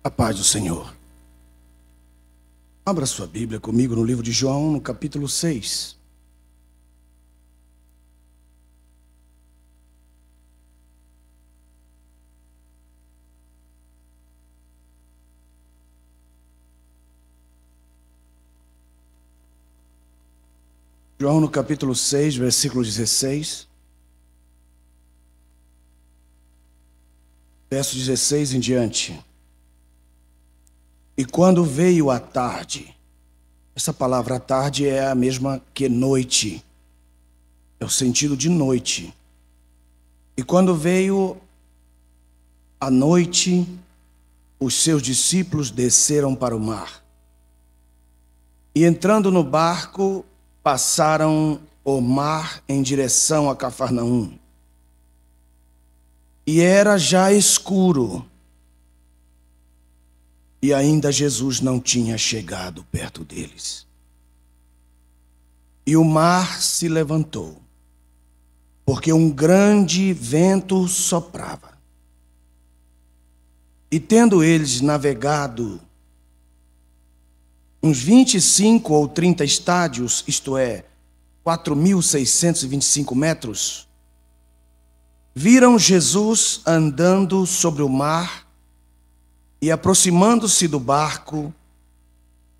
A paz do Senhor. Abra sua Bíblia comigo no livro de João, no capítulo 6. João, no capítulo 6, versículo 16. Verso 16 em diante. E quando veio a tarde, essa palavra à tarde é a mesma que noite, é o sentido de noite. E quando veio a noite, os seus discípulos desceram para o mar. E entrando no barco, passaram o mar em direção a Cafarnaum. E era já escuro. E ainda Jesus não tinha chegado perto deles. E o mar se levantou, porque um grande vento soprava. E tendo eles navegado uns 25 ou 30 estádios, isto é, 4.625 metros, viram Jesus andando sobre o mar e, aproximando-se do barco,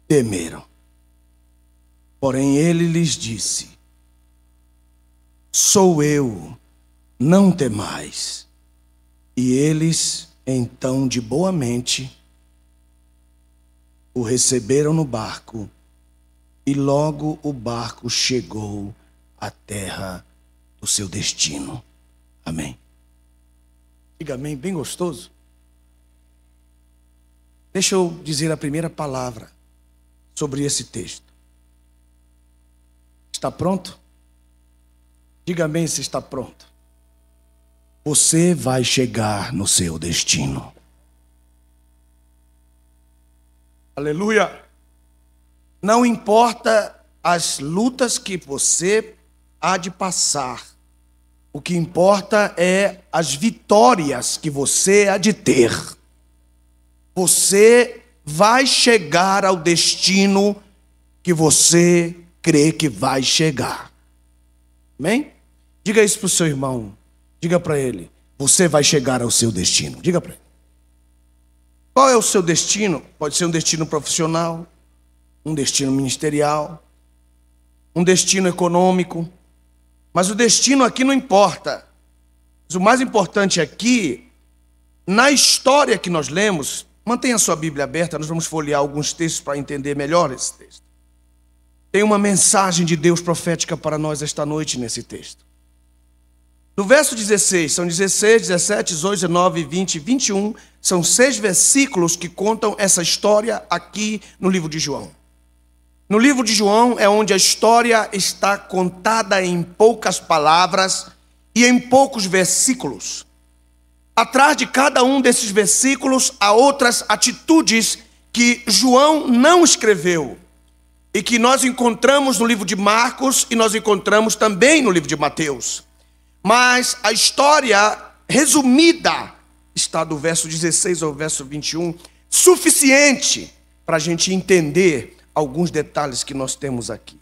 temeram. Porém ele lhes disse: sou eu, não temais. E eles, então, de boa mente, o receberam no barco, e logo o barco chegou à terra do seu destino. Amém. Diga amém, bem gostoso. Deixa eu dizer a primeira palavra sobre esse texto. Está pronto? Diga amém se está pronto. Você vai chegar no seu destino. Aleluia! Não importa as lutas que você há de passar. O que importa é as vitórias que você há de ter. Você vai chegar ao destino que você crê que vai chegar. Amém? Diga isso para o seu irmão. Diga para ele: você vai chegar ao seu destino. Diga para ele. Qual é o seu destino? Pode ser um destino profissional, um destino ministerial, um destino econômico. Mas o destino aqui não importa. Mas o mais importante aqui, na história que nós lemos, mantenha a sua Bíblia aberta, nós vamos folhear alguns textos para entender melhor esse texto. Tem uma mensagem de Deus profética para nós esta noite nesse texto. No verso 16, são 16, 17, 18, 19, 20 e 21, são 6 versículos que contam essa história aqui no livro de João. No livro de João é onde a história está contada em poucas palavras e em poucos versículos. Atrás de cada um desses versículos há outras atitudes que João não escreveu e que nós encontramos no livro de Marcos e nós encontramos também no livro de Mateus. Mas a história resumida está do verso 16 ao verso 21, suficiente para a gente entender alguns detalhes que nós temos aqui.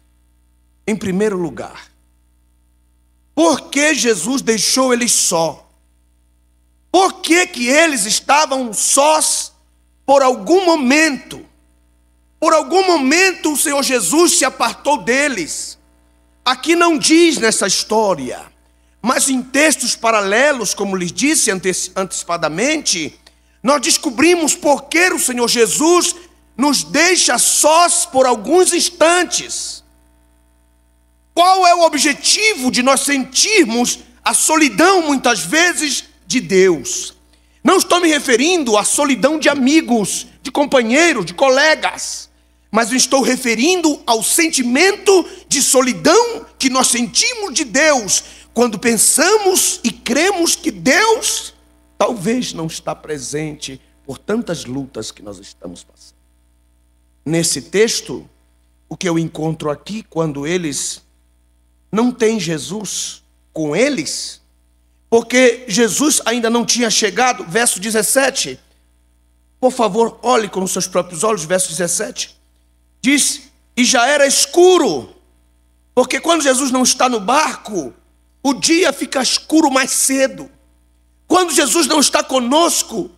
Em primeiro lugar, por que Jesus deixou eles só? Por que eles estavam sós por algum momento? Por algum momento o Senhor Jesus se apartou deles. Aqui não diz nessa história, mas em textos paralelos, como lhes disse antecipadamente, nós descobrimos por que o Senhor Jesus nos deixa sós por alguns instantes. Qual é o objetivo de nós sentirmos a solidão, muitas vezes, de Deus? Não estou me referindo à solidão de amigos, de companheiros, de colegas, mas me estou referindo ao sentimento de solidão que nós sentimos de Deus quando pensamos e cremos que Deus talvez não está presente por tantas lutas que nós estamos passando. Nesse texto, o que eu encontro aqui, quando eles não têm Jesus com eles, porque Jesus ainda não tinha chegado, verso 17, Por favor, olhe com os seus próprios olhos, verso 17. Diz, e já era escuro, porque quando Jesus não está no barco, o dia fica escuro mais cedo. Quando Jesus não está conosco,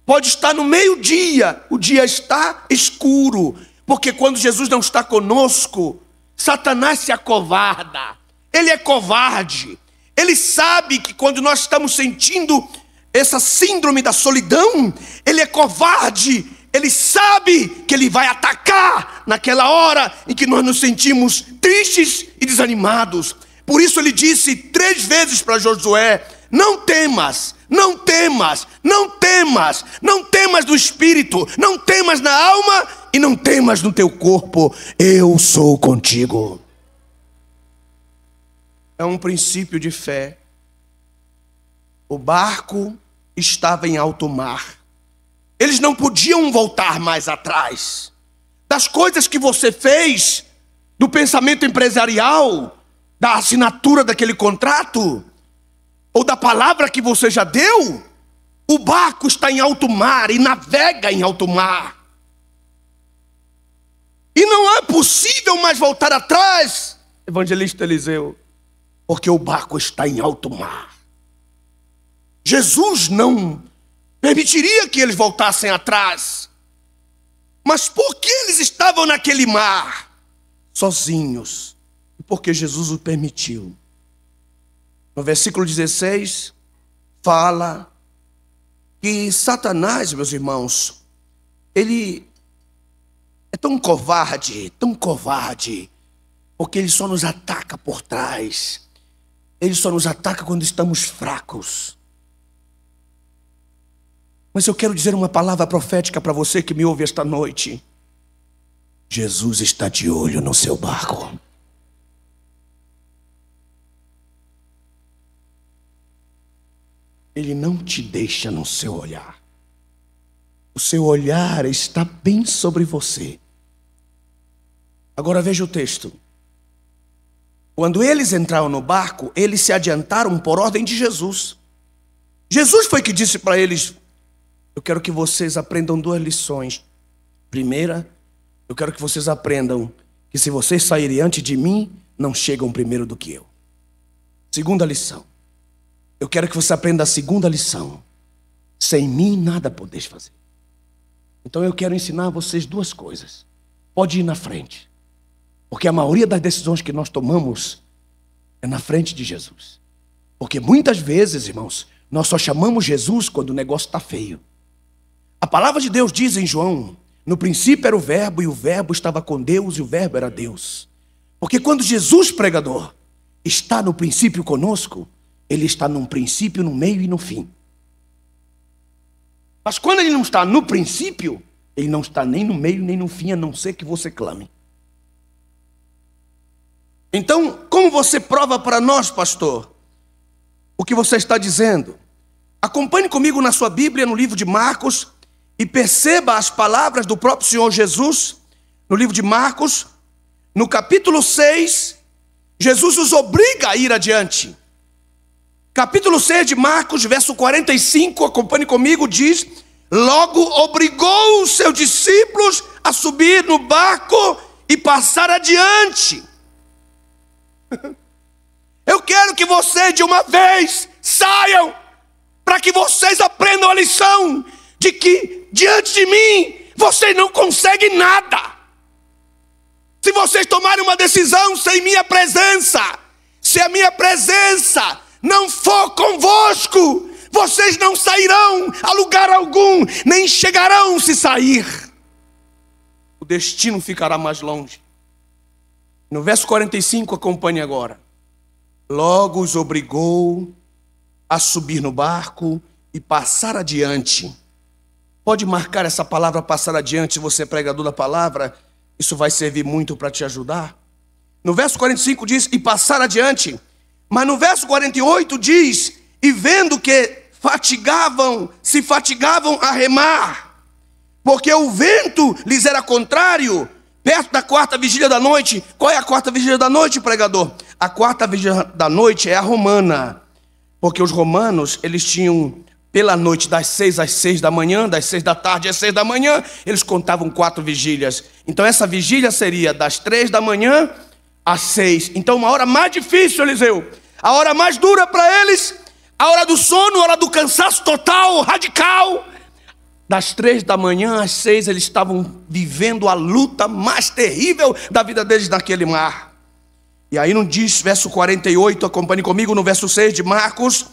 pode estar no meio-dia, o dia está escuro. Porque quando Jesus não está conosco, Satanás se acovarda. Ele é covarde. Ele sabe que quando nós estamos sentindo essa síndrome da solidão, ele é covarde. Ele sabe que ele vai atacar naquela hora em que nós nos sentimos tristes e desanimados. Por isso ele disse 3 vezes para Josué: não temas, não temas, não temas, não temas no espírito, não temas na alma e não temas no teu corpo, eu sou contigo. É um princípio de fé. O barco estava em alto mar. Eles não podiam voltar mais atrás. Das coisas que você fez, do pensamento empresarial, da assinatura daquele contrato, ou da palavra que você já deu, o barco está em alto mar e navega em alto mar. E não é possível mais voltar atrás, evangelista Eliseu, porque o barco está em alto mar. Jesus não permitiria que eles voltassem atrás. Mas por que eles estavam naquele mar? Sozinhos. E porque Jesus o permitiu. No versículo 16, fala que Satanás, meus irmãos, ele é tão covarde, porque ele só nos ataca por trás. Ele só nos ataca quando estamos fracos. Mas eu quero dizer uma palavra profética para você que me ouve esta noite. Jesus está de olho no seu barco. Ele não te deixa no seu olhar. O seu olhar está bem sobre você. Agora veja o texto. Quando eles entraram no barco, eles se adiantaram por ordem de Jesus. Jesus foi que disse para eles: eu quero que vocês aprendam 2 lições. Primeira, eu quero que vocês aprendam que se vocês saírem antes de mim, não chegam primeiro do que eu. Segunda lição. Eu quero que você aprenda a segunda lição. Sem mim nada podeis fazer. Então eu quero ensinar a vocês 2 coisas. Pode ir na frente. Porque a maioria das decisões que nós tomamos é na frente de Jesus. Porque muitas vezes, irmãos, nós só chamamos Jesus quando o negócio está feio. A palavra de Deus diz em João: no princípio era o verbo, e o verbo estava com Deus, e o verbo era Deus. Porque quando Jesus, pregador, está no princípio conosco, ele está num princípio, no meio e no fim. Mas quando ele não está no princípio, ele não está nem no meio nem no fim, a não ser que você clame. Então, como você prova para nós, pastor, o que você está dizendo? Acompanhe comigo na sua Bíblia, no livro de Marcos, e perceba as palavras do próprio Senhor Jesus, no livro de Marcos, no capítulo 6, Jesus os obriga a ir adiante. Capítulo 6 de Marcos, verso 45, acompanhe comigo, diz: logo obrigou os seus discípulos a subir no barco e passar adiante. Eu quero que vocês de uma vez saiam, para que vocês aprendam a lição de que diante de mim vocês não conseguem nada. Se vocês tomarem uma decisão sem minha presença, se a minha presença não for convosco, vocês não sairão a lugar algum, nem chegarão se sair. O destino ficará mais longe. No verso 45, acompanhe agora. Logo os obrigou a subir no barco e passar adiante. Pode marcar essa palavra passar adiante, se você é pregador da palavra, isso vai servir muito para te ajudar. No verso 45 diz, e passar adiante. Mas no verso 48 diz, e vendo que se fatigavam a remar, porque o vento lhes era contrário, perto da 4ª vigília da noite. Qual é a 4ª vigília da noite, pregador? A 4ª vigília da noite é a romana, porque os romanos, eles tinham pela noite, das 6 às 6 da manhã, das 6 da tarde às 6 da manhã, eles contavam 4 vigílias. Então essa vigília seria das 3 da manhã às 6. Então uma hora mais difícil, Eliseu. A hora mais dura para eles, a hora do sono, a hora do cansaço total, radical. Das 3 da manhã às 6, eles estavam vivendo a luta mais terrível da vida deles naquele mar. E aí não diz, verso 48, acompanhe comigo no verso 6 de Marcos.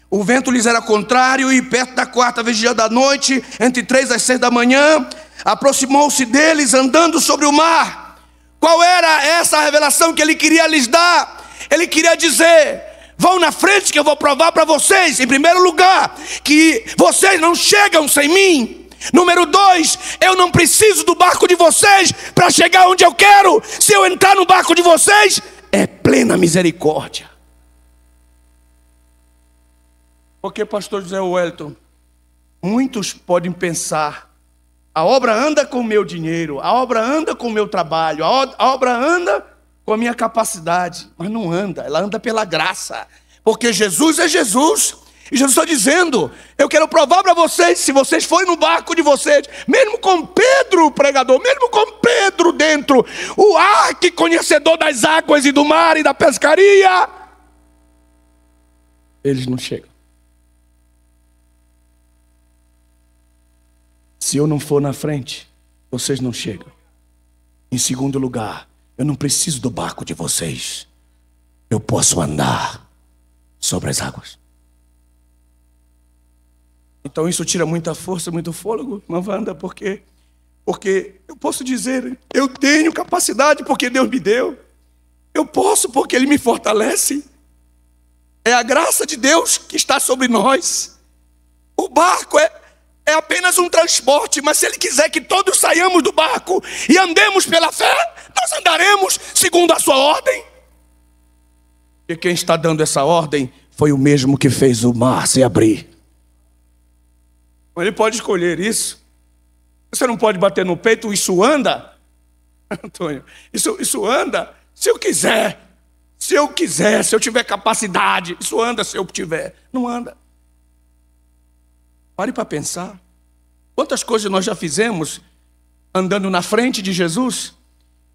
O vento lhes era contrário e perto da 4ª vigília da noite, entre 3 às 6 da manhã, aproximou-se deles andando sobre o mar. Qual era essa revelação que ele queria lhes dar? Ele queria dizer: vão na frente que eu vou provar para vocês, em primeiro lugar, que vocês não chegam sem mim. Número 2, eu não preciso do barco de vocês para chegar onde eu quero. Se eu entrar no barco de vocês, é plena misericórdia. Porque, pastor José Wellington, muitos podem pensar: a obra anda com o meu dinheiro, a obra anda com o meu trabalho, a obra anda com a minha capacidade. Mas não anda, ela anda pela graça. Porque Jesus é Jesus. E Jesus está dizendo: eu quero provar para vocês, se vocês forem no barco de vocês, mesmo com Pedro, o pregador, mesmo com Pedro dentro, o arquiconhecedor das águas e do mar e da pescaria, eles não chegam. Se eu não for na frente, vocês não chegam. Em segundo lugar, eu não preciso do barco de vocês. Eu posso andar sobre as águas. Então isso tira muita força, muito fôlego, irmã Wanda, porque eu posso dizer: eu tenho capacidade porque Deus me deu. Eu posso porque Ele me fortalece. É a graça de Deus que está sobre nós. O barco é apenas um transporte, mas se Ele quiser que todos saiamos do barco e andemos pela fé, nós andaremos segundo a sua ordem. E quem está dando essa ordem foi o mesmo que fez o mar se abrir. Ele pode escolher isso. Você não pode bater no peito: isso anda, Antônio, isso anda se eu quiser. Se eu quiser, se eu tiver capacidade, isso anda se eu tiver. Não anda. Pare para pensar. Quantas coisas nós já fizemos andando na frente de Jesus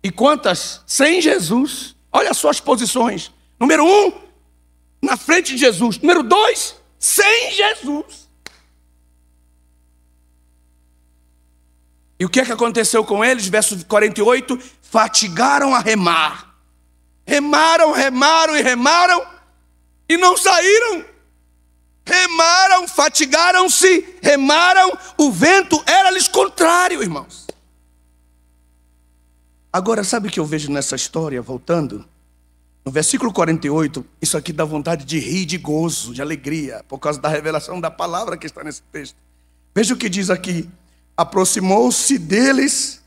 e quantas sem Jesus. Olha as suas posições. Número 1, na frente de Jesus. Número 2, sem Jesus. E o que é que aconteceu com eles? Verso 48, fatigaram a remar. Remaram e não saíram. Remaram, fatigaram-se, remaram, o vento era-lhes contrário, irmãos. Agora, sabe o que eu vejo nessa história, voltando? No versículo 48, isso aqui dá vontade de rir, de gozo, de alegria, por causa da revelação da palavra que está nesse texto. Veja o que diz aqui: aproximou-se deles,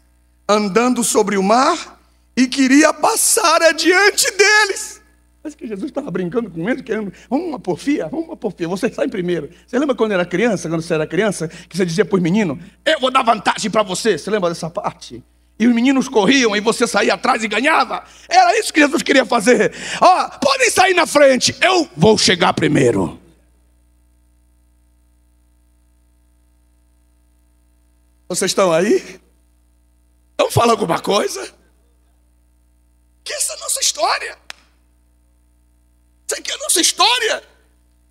andando sobre o mar, e queria passar adiante deles. Parece que Jesus estava brincando com eles, querendo: vamos uma porfia, você sai primeiro. Você lembra quando você era criança, que você dizia para os meninos: eu vou dar vantagem para você? Você lembra dessa parte? E os meninos corriam e você saía atrás e ganhava. Era isso que Jesus queria fazer. Podem sair na frente, eu vou chegar primeiro. Vocês estão aí? Então fala alguma coisa. Que essa é a nossa história. Isso aqui é a nossa história.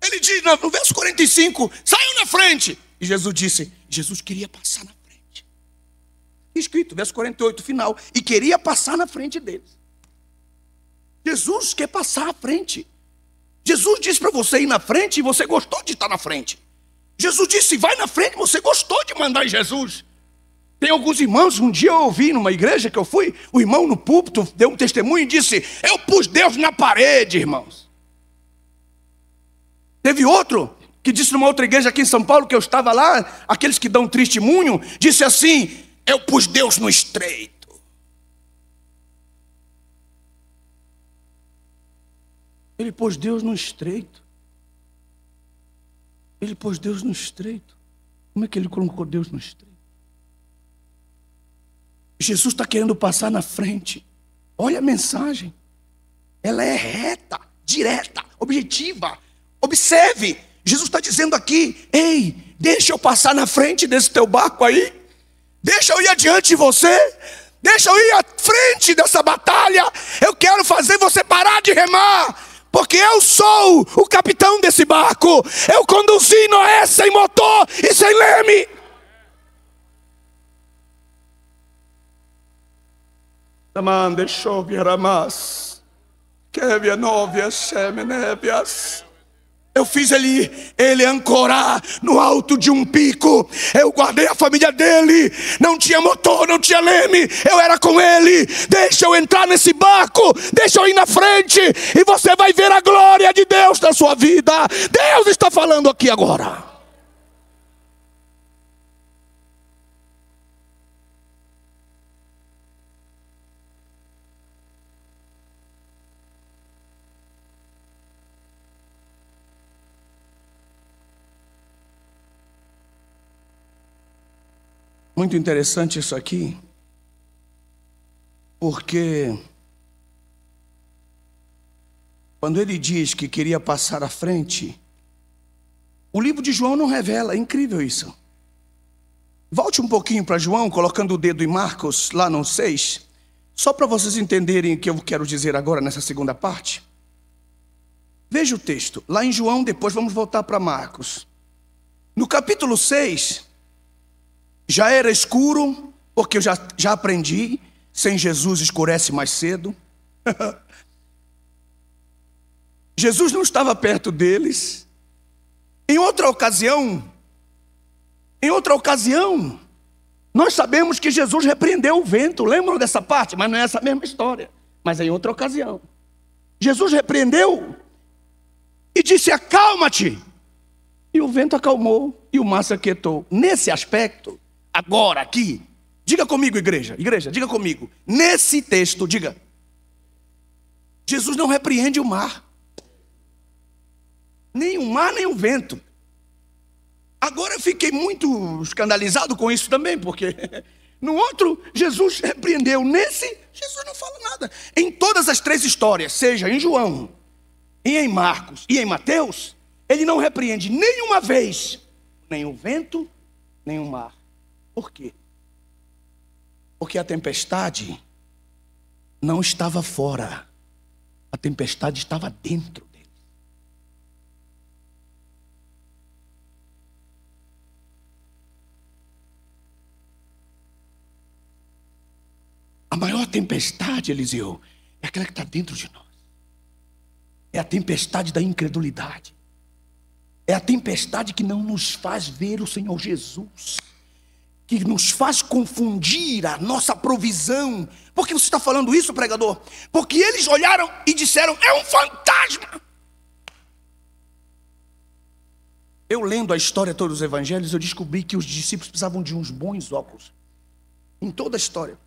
Ele diz no verso 45, saiam na frente. E Jesus disse, Jesus queria passar na frente. Escrito, verso 48, final. E queria passar na frente deles. Jesus quer passar à frente. Jesus disse para você ir na frente e você gostou de estar na frente. Jesus disse, vai na frente, você gostou de mandar em Jesus. Tem alguns irmãos, um dia eu ouvi numa igreja que eu fui, o irmão no púlpito deu um testemunho e disse, eu pus Deus na parede, irmãos. Teve outro que disse numa outra igreja aqui em São Paulo, que eu estava lá, aqueles que dão testemunho, disse assim, eu pus Deus no estreito. Ele pôs Deus no estreito. Ele pôs Deus no estreito. Como é que ele colocou Deus no estreito? Jesus está querendo passar na frente. Olha a mensagem. Ela é reta, direta, objetiva. Observe, Jesus está dizendo aqui: ei, deixa eu passar na frente desse teu barco aí, deixa eu ir adiante de você, deixa eu ir à frente dessa batalha. Eu quero fazer você parar de remar, porque eu sou o capitão desse barco. Eu conduzi Noé sem motor e sem leme. Eu fiz ele ancorar no alto de um pico. Eu guardei a família dele. Não tinha motor, não tinha leme. Eu era com ele. Deixa eu entrar nesse barco, deixa eu ir na frente, e você vai ver a glória de Deus na sua vida. Deus está falando aqui agora. Muito interessante isso aqui, porque quando ele diz que queria passar à frente, o livro de João não revela. É incrível isso. Volte um pouquinho para João, colocando o dedo em Marcos, lá no 6, só para vocês entenderem o que eu quero dizer agora nessa segunda parte. Veja o texto, lá em João, depois vamos voltar para Marcos. No capítulo 6, já era escuro, porque eu já aprendi, sem Jesus escurece mais cedo. Jesus não estava perto deles. Em outra ocasião, nós sabemos que Jesus repreendeu o vento. Lembram dessa parte? Mas não é essa mesma história. Mas em outra ocasião, Jesus repreendeu e disse: acalma-te. E o vento acalmou e o mar se aquietou. Nesse aspecto, agora aqui, diga comigo, igreja, diga comigo. Nesse texto, diga: Jesus não repreende o mar. Nem o mar, nem o vento. Agora eu fiquei muito escandalizado com isso também, porque no outro, Jesus repreendeu. Nesse, Jesus não fala nada. Em todas as três histórias, seja em João, e em Marcos e em Mateus, ele não repreende nenhuma vez nem o vento, nem o mar. Por quê? Porque a tempestade não estava fora. A tempestade estava dentro dele. A maior tempestade, Eliseu, é aquela que está dentro de nós. É a tempestade da incredulidade. É a tempestade que não nos faz ver o Senhor Jesus, que nos faz confundir a nossa provisão. Por que você está falando isso, pregador? Porque eles olharam e disseram: é um fantasma. Eu lendo a história toda dos evangelhos, eu descobri que os discípulos precisavam de uns bons óculos. Em toda a história.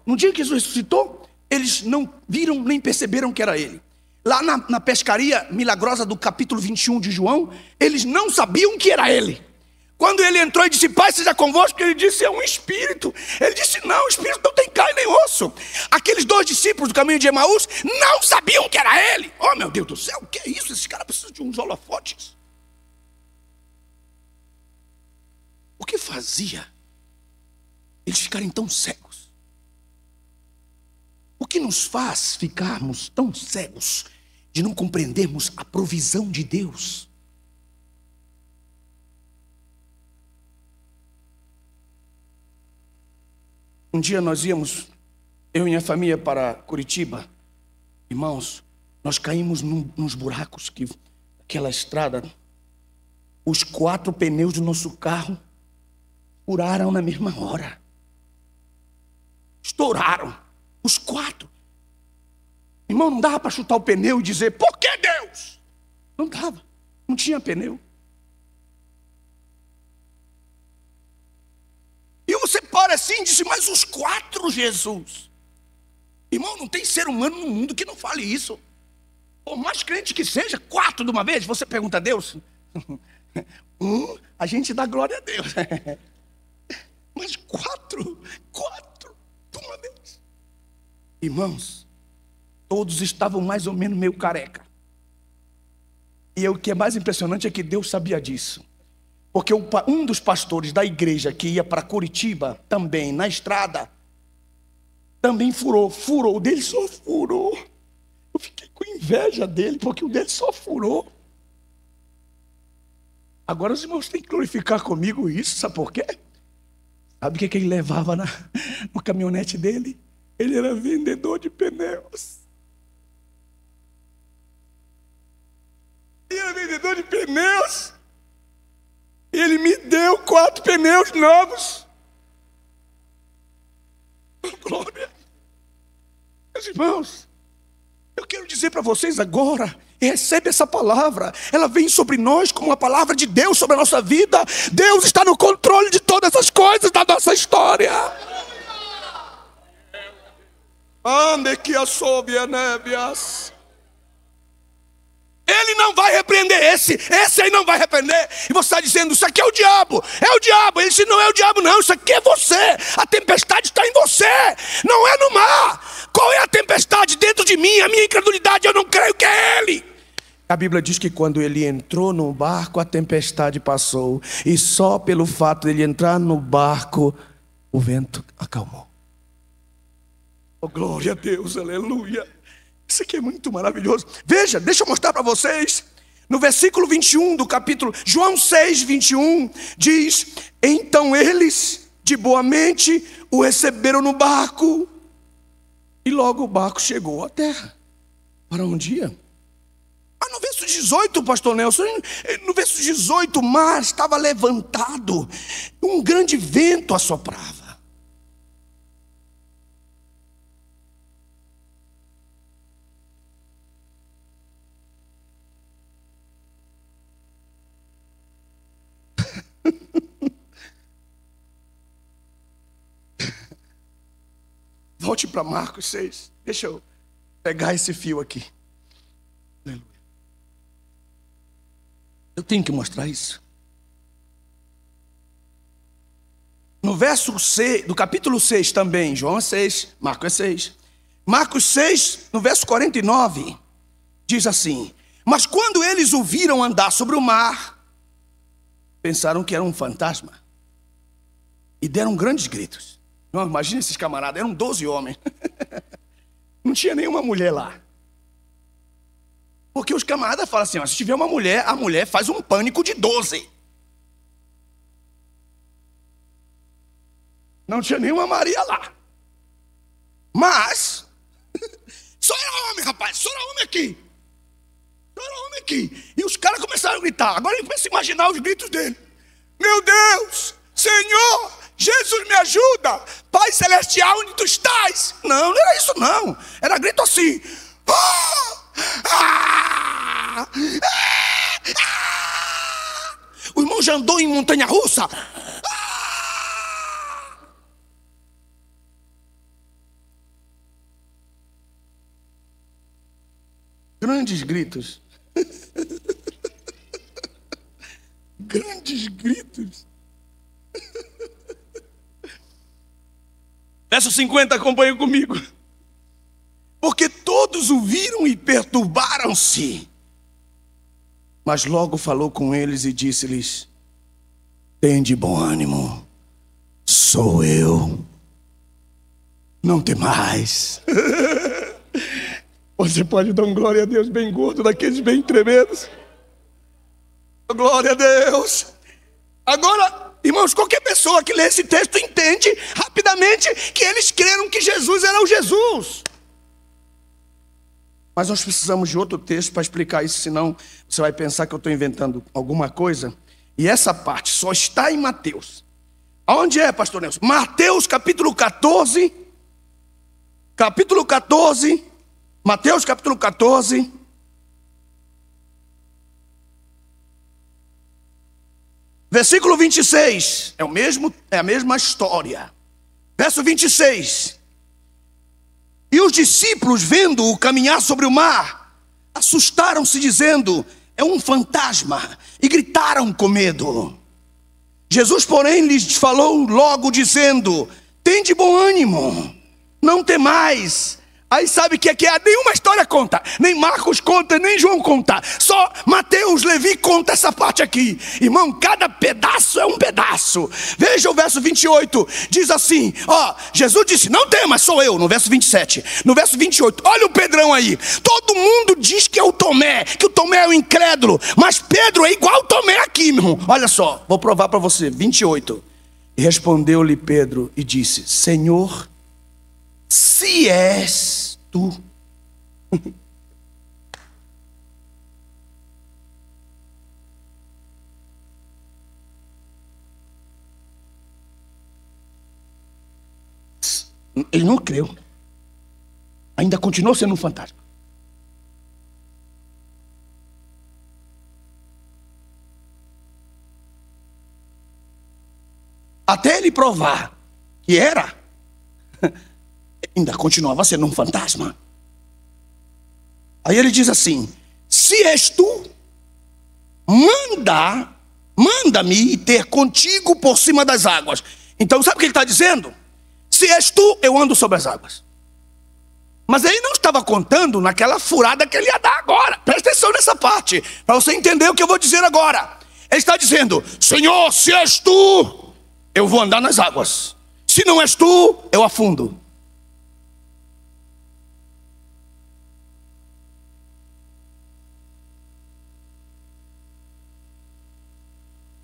No dia que Jesus ressuscitou, eles não viram nem perceberam que era ele. Lá na pescaria milagrosa do capítulo 21 de João, eles não sabiam que era ele. Quando ele entrou e disse: Pai, seja convosco, ele disse: é um espírito. Ele disse: não, o espírito não tem carne nem osso. Aqueles dois discípulos do caminho de Emaús não sabiam que era ele. Oh, meu Deus do céu, o que é isso? Esses caras precisam de uns holofotes. O que fazia eles ficarem tão cegos? O que nos faz ficarmos tão cegos de não compreendermos a provisão de Deus? Um dia nós íamos, eu e minha família, para Curitiba. Irmãos, nós caímos nos buracos aquela estrada. Os 4 pneus do nosso carro furaram na mesma hora. Estouraram. Os 4. Irmão, não dava para chutar o pneu e dizer: por que Deus? Não dava. Não tinha pneu. E você para assim e diz: mas os 4, Jesus? Irmão, não tem ser humano no mundo que não fale isso. Por mais crente que seja, 4 de uma vez. Você pergunta a Deus? A gente dá glória a Deus. Mas 4 de uma vez. Irmãos, todos estavam mais ou menos meio careca. E o que é mais impressionante é que Deus sabia disso. Porque um dos pastores da igreja que ia para Curitiba, também na estrada, também furou. O dele só furou. Eu fiquei com inveja dele, porque o dele só furou. Agora os irmãos têm que glorificar comigo isso, sabe por quê? Sabe o que ele levava no caminhonete dele? Ele era vendedor de pneus. Ele era vendedor de pneus. Ele me deu 4 pneus novos. Glória. Meus irmãos, eu quero dizer para vocês agora, recebe essa palavra. Ela vem sobre nós como uma palavra de Deus sobre a nossa vida. Deus está no controle de todas as coisas da nossa história. Ande que assobe a nébias. Ele não vai repreender esse aí não vai repreender. E você está dizendo, isso aqui é o diabo. Ele disse, não é o diabo não, isso aqui é você. A tempestade está em você, não é no mar. Qual é a tempestade dentro de mim? A minha incredulidade, eu não creio que é ele. A Bíblia diz que quando ele entrou no barco, a tempestade passou. E só pelo fato de ele entrar no barco, o vento acalmou. Oh, glória a Deus, aleluia. Isso aqui é muito maravilhoso. Veja, deixa eu mostrar para vocês. No versículo 21 do capítulo, João 6, 21, diz: então eles, de boa mente, o receberam no barco. E logo o barco chegou à terra. Para um dia. Mas no verso 18, pastor Nelson, no verso 18, o mar estava levantado. Um grande vento assoprava. Volte para Marcos 6. Deixa eu pegar esse fio aqui. Aleluia. Eu tenho que mostrar isso. No verso 6, do capítulo 6 também, João é 6, Marcos é 6. Marcos 6, no verso 49, diz assim: mas quando eles o viram andar sobre o mar, pensaram que era um fantasma. E deram grandes gritos. Não, imagina esses camaradas, eram 12 homens. Não tinha nenhuma mulher lá. Porque os camaradas falam assim, ó, se tiver uma mulher, a mulher faz um pânico de 12. Não tinha nenhuma Maria lá. Mas, só era homem, rapaz, só era homem aqui. Só era homem aqui. E os caras começaram a gritar. Agora eu começo a imaginar os gritos dele. Meu Deus, Senhor, Jesus me ajuda, Pai Celestial, onde tu estás? Não, não era isso não. Era grito assim. O irmão já andou em montanha-russa. Grandes gritos. Grandes gritos. Verso 50, acompanha comigo. Porque todos o viram e perturbaram-se. Mas logo falou com eles e disse-lhes: tende bom ânimo, sou eu, não temais. Você pode dar um glória a Deus bem gordo, daqueles bem tremendos. Glória a Deus. Agora, irmãos, qualquer pessoa que lê esse texto entende rapidamente que eles creram que Jesus era o Jesus. Mas nós precisamos de outro texto para explicar isso, senão você vai pensar que eu estou inventando alguma coisa. E essa parte só está em Mateus. Aonde é, pastor Nelson? Mateus capítulo 14. Capítulo 14. Mateus capítulo 14. Versículo 26, é a mesma história. Verso 26. E os discípulos, vendo-o caminhar sobre o mar, assustaram-se, dizendo: é um fantasma, e gritaram com medo. Jesus, porém, lhes falou logo, dizendo: tende bom ânimo, não temais. Aí sabe o que é? Nenhuma história conta. Nem Marcos conta, nem João conta. Só Mateus, Levi conta essa parte aqui. Irmão, cada pedaço é um pedaço. Veja o verso 28. Diz assim, Jesus disse, não temas, sou eu. No verso 27. No verso 28, olha o Pedrão aí. Todo mundo diz que é o Tomé, que o Tomé é o incrédulo. Mas Pedro é igual o Tomé aqui, meu irmão. Olha só, vou provar para você. 28. E respondeu-lhe Pedro e disse, Senhor, se és tu. Ele não creu. Ainda continuou sendo um fantasma. Até ele provar que era, ainda continuava sendo um fantasma. Aí ele diz assim, se és tu, manda-me ter contigo por cima das águas. Então sabe o que ele está dizendo? Se és tu, eu ando sobre as águas. Mas ele não estava contando naquela furada que ele ia dar agora. Presta atenção nessa parte, para você entender o que eu vou dizer agora. Ele está dizendo, Senhor, se és tu, eu vou andar nas águas. Se não és tu, eu afundo.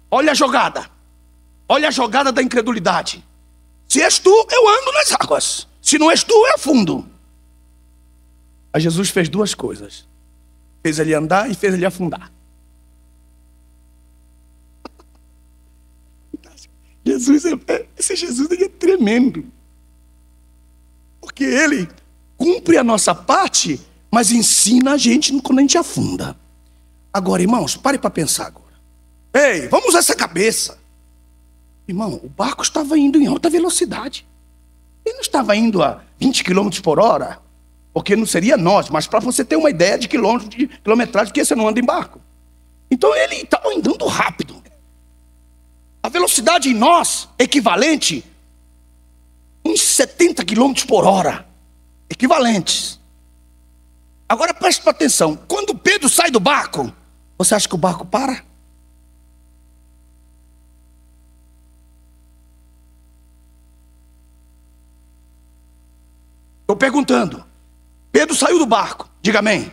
Olha a jogada. Olha a jogada da incredulidade. Se és tu, eu ando nas águas. Se não és tu, eu afundo. Aí Jesus fez duas coisas. Fez ele andar e fez ele afundar. Esse Jesus ele é tremendo. Porque ele cumpre a nossa parte, mas ensina a gente quando a gente afunda. Agora, irmãos, pare para pensar agora. Ei, vamos usar essa cabeça. Irmão, o barco estava indo em alta velocidade. Ele não estava indo a 20 km por hora, porque não seria nós, mas para você ter uma ideia de quilometragem, porque você não anda em barco. Então ele estava andando rápido. A velocidade em nós, equivalente, uns 70 km por hora. Equivalentes. Agora preste atenção. Quando Pedro sai do barco, você acha que o barco para? Estou perguntando. Pedro saiu do barco, diga amém.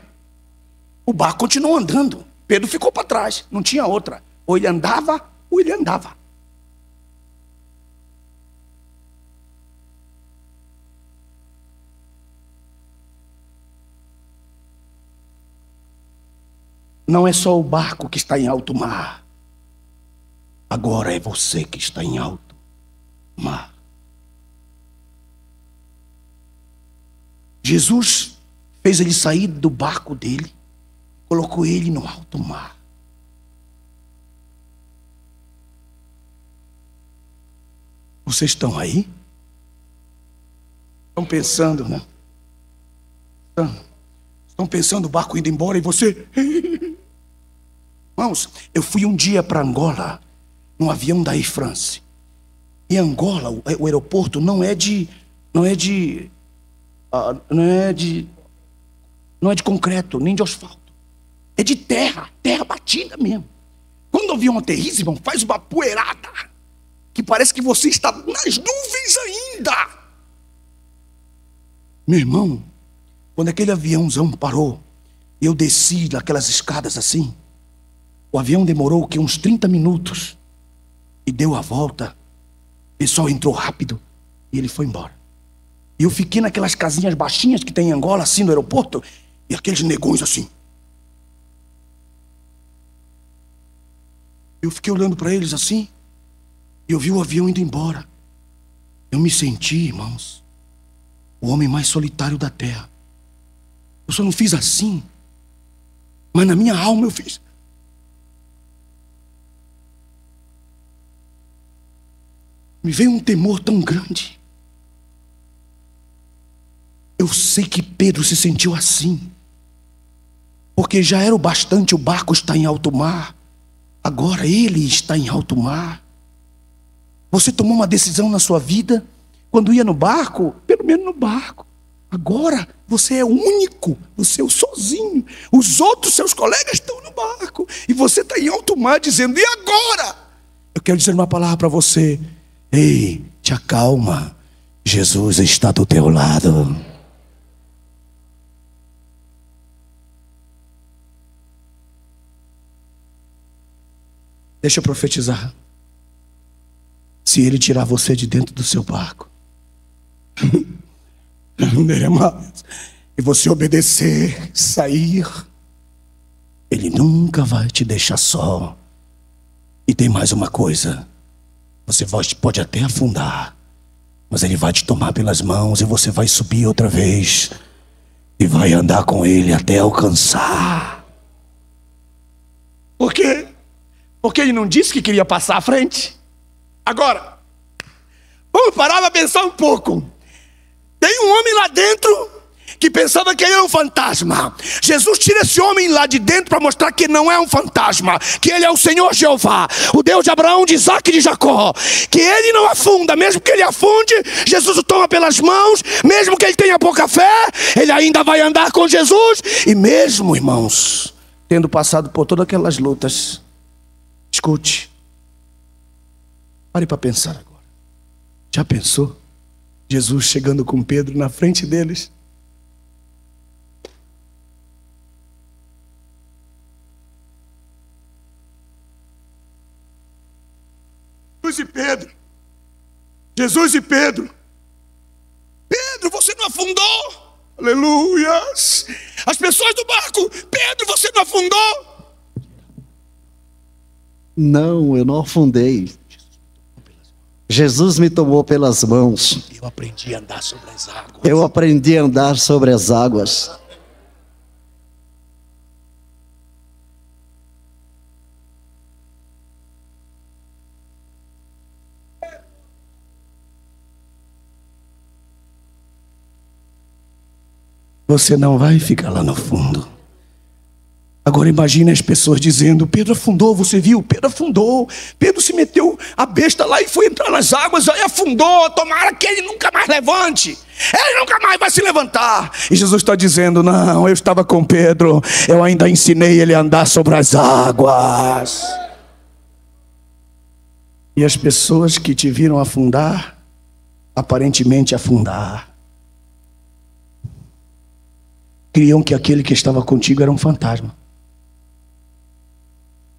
O barco continuou andando. Pedro ficou para trás, não tinha outra. Ou ele andava, ou ele andava. Não é só o barco que está em alto mar. Agora é você que está em alto mar. Jesus fez ele sair do barco dele, colocou ele no alto mar. Vocês estão aí? Estão pensando, né? Estão pensando o barco indo embora e você... Irmãos, eu fui um dia para Angola, num avião da Air France. E Angola, o aeroporto não é de concreto, nem de asfalto. É de terra batida mesmo. Quando o avião aterriza, irmão, faz uma poeirada, que parece que você está nas nuvens ainda. Meu irmão, quando aquele aviãozão parou, eu desci daquelas escadas assim, o avião demorou uns 30 minutos, e deu a volta, o pessoal entrou rápido, e ele foi embora. E eu fiquei naquelas casinhas baixinhas que tem em Angola, assim, no aeroporto, e aqueles negões assim. Eu fiquei olhando para eles assim, e eu vi o avião indo embora. Eu me senti, irmãos, o homem mais solitário da terra. Eu só não fiz assim, mas na minha alma eu fiz. Me veio um temor tão grande. Eu sei que Pedro se sentiu assim, porque já era o bastante o barco estar em alto mar, agora ele está em alto mar. Você tomou uma decisão na sua vida, quando ia no barco, pelo menos no barco, Agora você é o único, você é o sozinho. Os outros seus colegas estão no barco e você está em alto mar dizendo: e agora? Eu quero dizer uma palavra para você. Ei, te acalma. Jesus está do teu lado. Deixa eu profetizar. Se ele tirar você de dentro do seu barco e você obedecer, sair, ele nunca vai te deixar só. E tem mais uma coisa: você pode até afundar, mas ele vai te tomar pelas mãos e você vai subir outra vez e vai andar com ele até alcançar. Por quê? Porque ele não disse que queria passar à frente. Agora, vamos parar para pensar um pouco. Tem um homem lá dentro que pensava que ele era um fantasma. Jesus tira esse homem lá de dentro para mostrar que não é um fantasma, que ele é o Senhor Jeová, o Deus de Abraão, de Isaac e de Jacó. Que ele não afunda, mesmo que ele afunde, Jesus o toma pelas mãos. Mesmo que ele tenha pouca fé, ele ainda vai andar com Jesus. E mesmo, irmãos, tendo passado por todas aquelas lutas, escute, pare para pensar agora. Já pensou? Jesus chegando com Pedro na frente deles. Jesus e Pedro. Pedro, você não afundou? Aleluias. As pessoas do barco: Pedro, você não afundou? Não, eu não afundei. Jesus me tomou pelas mãos. Eu aprendi a andar sobre as águas. Eu aprendi a andar sobre as águas. Você não vai ficar lá no fundo. Agora imagine as pessoas dizendo: Pedro afundou, você viu? Pedro afundou. Pedro se meteu a besta lá e foi entrar nas águas, aí afundou. Tomara que ele nunca mais levante. Ele nunca mais vai se levantar. E Jesus está dizendo: não, eu estava com Pedro. Eu ainda ensinei ele a andar sobre as águas. E as pessoas que te viram afundar, aparentemente afundar, criam que aquele que estava contigo era um fantasma.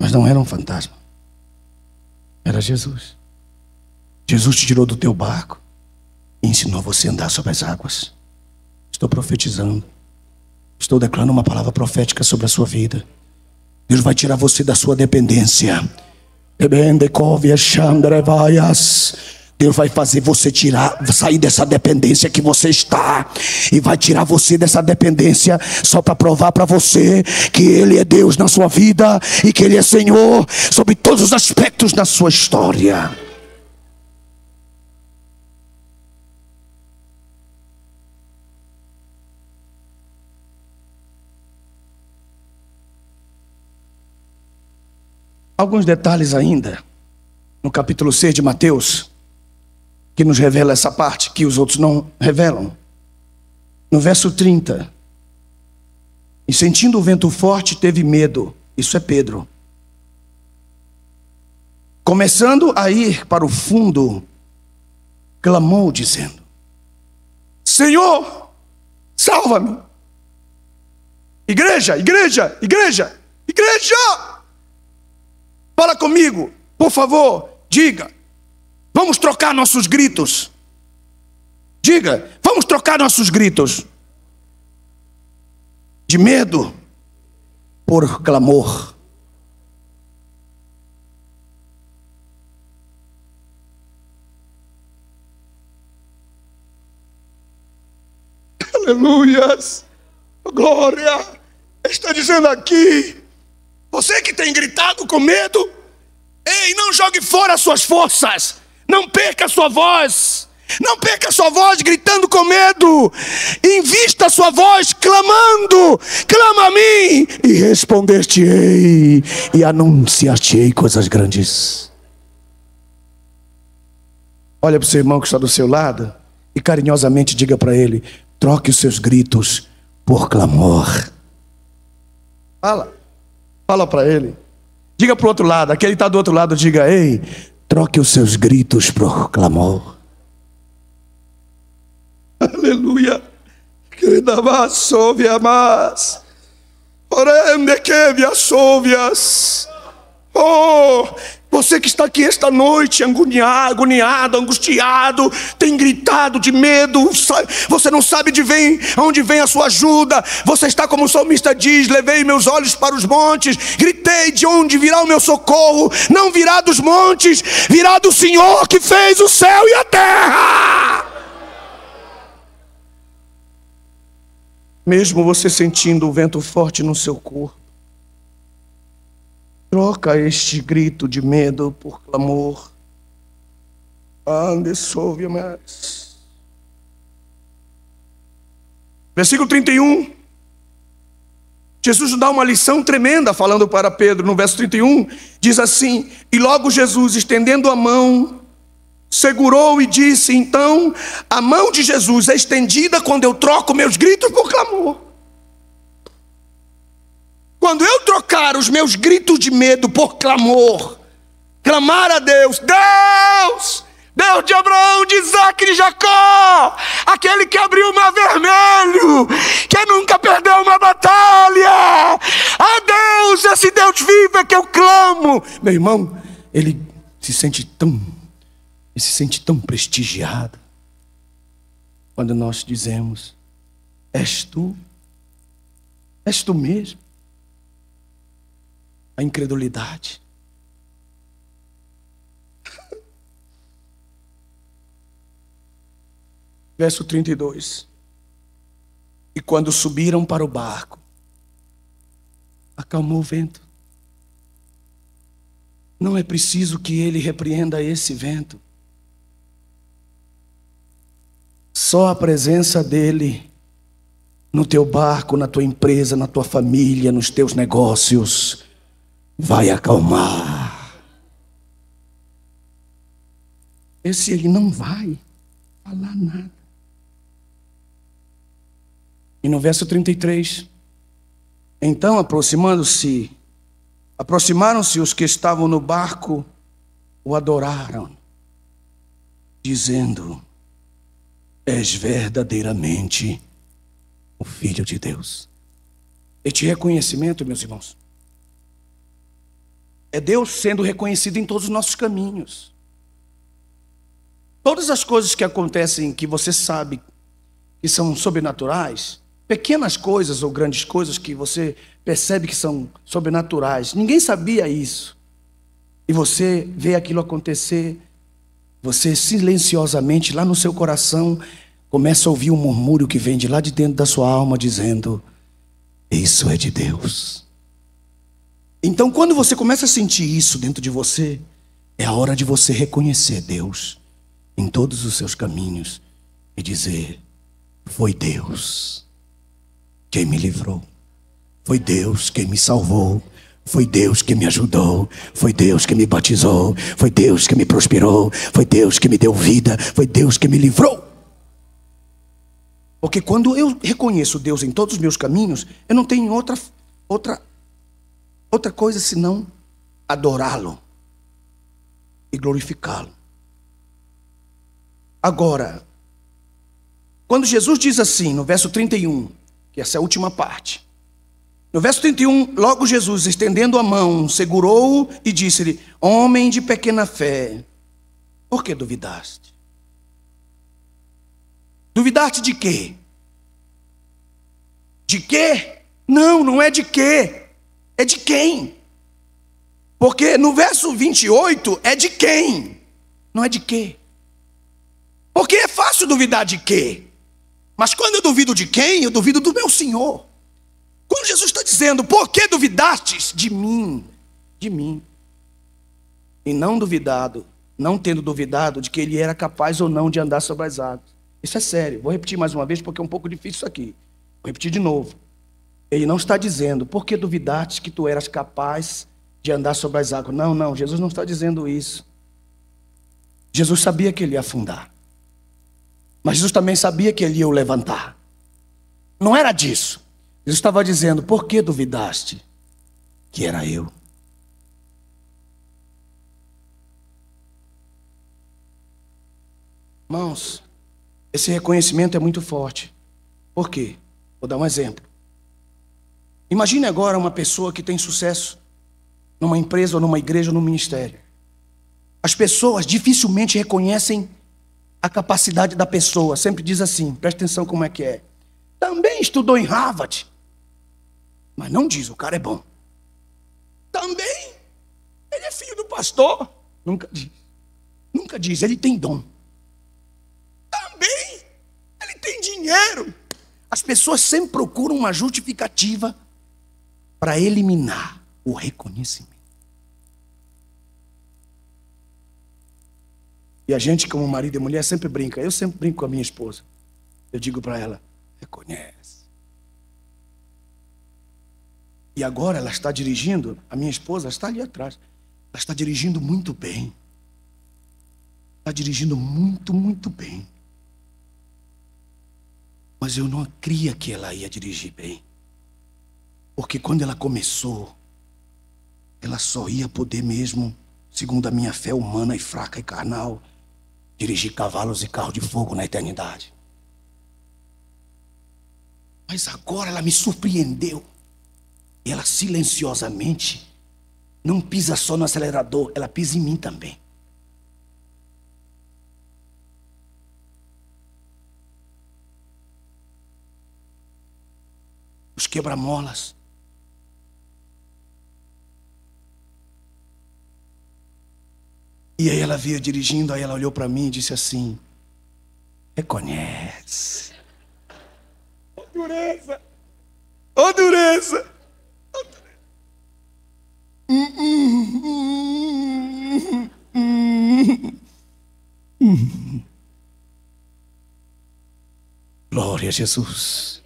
Mas não era um fantasma. Era Jesus. Jesus te tirou do teu barco e ensinou você a andar sobre as águas. Estou profetizando. Estou declarando uma palavra profética sobre a sua vida. Deus vai tirar você da sua dependência. Deus vai fazer você sair dessa dependência que você está. E vai tirar você dessa dependência só para provar para você que Ele é Deus na sua vida e que Ele é Senhor sobre todos os aspectos da sua história. Alguns detalhes ainda no capítulo 6 de Mateus, que nos revela essa parte que os outros não revelam. No verso 30. E sentindo o vento forte, teve medo. Isso é Pedro. Começando a ir para o fundo, clamou dizendo: Senhor, salva-me. Igreja, igreja, igreja, igreja! Fala comigo, por favor, diga. Vamos trocar nossos gritos. Diga, vamos trocar nossos gritos. De medo por clamor. Aleluias. Glória. Está dizendo aqui: você que tem gritado com medo, ei, não jogue fora as suas forças. Não perca a sua voz. Não perca a sua voz gritando com medo. Invista a sua voz clamando. Clama a mim e responder-te-ei e anunciar-te-ei coisas grandes. Olha para o seu irmão que está do seu lado e carinhosamente diga para ele: troque os seus gritos por clamor. Fala para ele. Diga para o outro lado, aquele está do outro lado, diga: ei, troque os seus gritos por clamor. Aleluia. Querida mais, sóvia mais. Orende que me assóvias. Oh, você que está aqui esta noite, agoniado, angustiado, tem gritado de medo, você não sabe onde vem a sua ajuda. Você está como o salmista diz: levei meus olhos para os montes, gritei: de onde virá o meu socorro? Não virá dos montes, virá do Senhor que fez o céu e a terra. Mesmo você sentindo o vento forte no seu corpo, troca este grito de medo por clamor. Ande, soube mais. Versículo 31. Jesus nos dá uma lição tremenda falando para Pedro. No verso 31 diz assim: e logo Jesus, estendendo a mão, segurou e disse. Então a mão de Jesus é estendida quando eu troco meus gritos por clamor. Quando eu trocar os meus gritos de medo por clamor, clamar a Deus: Deus, Deus de Abraão, de Isaac e de Jacó, aquele que abriu o mar vermelho, que nunca perdeu uma batalha, a Deus, esse Deus vivo é que eu clamo. Meu irmão, ele se sente tão prestigiado quando nós dizemos: és tu mesmo. A incredulidade. Verso 32. E quando subiram para o barco, acalmou o vento. Não é preciso que ele repreenda esse vento. Só a presença dele no teu barco, na tua empresa, na tua família, nos teus negócios, vai acalmar. Ele não vai falar nada. E no verso 33, então aproximaram-se os que estavam no barco, o adoraram, dizendo: és verdadeiramente o Filho de Deus. Este reconhecimento, meus irmãos, é Deus sendo reconhecido em todos os nossos caminhos. Todas as coisas que acontecem, que você sabe que são sobrenaturais, pequenas coisas ou grandes coisas que você percebe que são sobrenaturais, ninguém sabia isso. E você vê aquilo acontecer, você silenciosamente, lá no seu coração, começa a ouvir um murmúrio que vem de lá de dentro da sua alma, dizendo: isso é de Deus. Então, quando você começa a sentir isso dentro de você, é a hora de você reconhecer Deus em todos os seus caminhos e dizer: foi Deus quem me livrou, foi Deus quem me salvou, foi Deus que me ajudou, foi Deus que me batizou, foi Deus que me prosperou, foi Deus que me deu vida, foi Deus que me livrou. Porque quando eu reconheço Deus em todos os meus caminhos, eu não tenho outra coisa senão adorá-lo e glorificá-lo. Agora, quando Jesus diz assim, no verso 31, que essa é a última parte, no verso 31, logo Jesus, estendendo a mão, segurou-o e disse-lhe: homem de pequena fé, por que duvidaste? Duvidaste de quê? De quê? Não é de quê. É de quem? Porque no verso 28 é de quem, não é de quê. Porque é fácil duvidar de quê. Mas quando eu duvido de quem, eu duvido do meu Senhor. Quando Jesus está dizendo: por que duvidastes de mim? De mim. E não tendo duvidado de que ele era capaz ou não de andar sobre as águas. Isso é sério. Vou repetir mais uma vez porque é um pouco difícil isso aqui. Vou repetir de novo. Ele não está dizendo: por que duvidaste que tu eras capaz de andar sobre as águas? Não, Jesus não está dizendo isso. Jesus sabia que ele ia afundar. Mas Jesus também sabia que ele ia o levantar. Não era disso. Jesus estava dizendo: por que duvidaste que era eu? Irmãos, esse reconhecimento é muito forte. Por quê? Vou dar um exemplo. Imagine agora uma pessoa que tem sucesso numa empresa, ou numa igreja, ou num ministério. As pessoas dificilmente reconhecem a capacidade da pessoa. Sempre diz assim, presta atenção como é que é. Também estudou em Harvard. Mas não diz, o cara é bom. Também, ele é filho do pastor. Nunca diz. Nunca diz, ele tem dom. Também, ele tem dinheiro. As pessoas sempre procuram uma justificativa para eliminar o reconhecimento. E a gente, como marido e mulher, sempre brinca. Eu sempre brinco com a minha esposa. Eu digo para ela: reconhece. E agora ela está dirigindo, a minha esposa está ali atrás. Ela está dirigindo muito bem. Está dirigindo muito, muito bem. Mas eu não cria que ela ia dirigir bem. Porque quando ela começou, ela só ia poder mesmo, segundo a minha fé humana e fraca e carnal, dirigir cavalos e carro de fogo na eternidade. Mas agora ela me surpreendeu. E ela silenciosamente não pisa só no acelerador, ela pisa em mim também. Os quebra-molas. E aí ela veio dirigindo, aí ela olhou para mim e disse assim: reconhece. Ô dureza! Ô dureza! Glória a Jesus.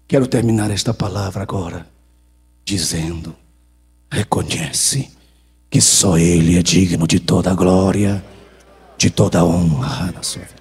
Quero terminar esta palavra agora dizendo: reconhece que só Ele é digno de toda a glória, de toda a honra na sua vida.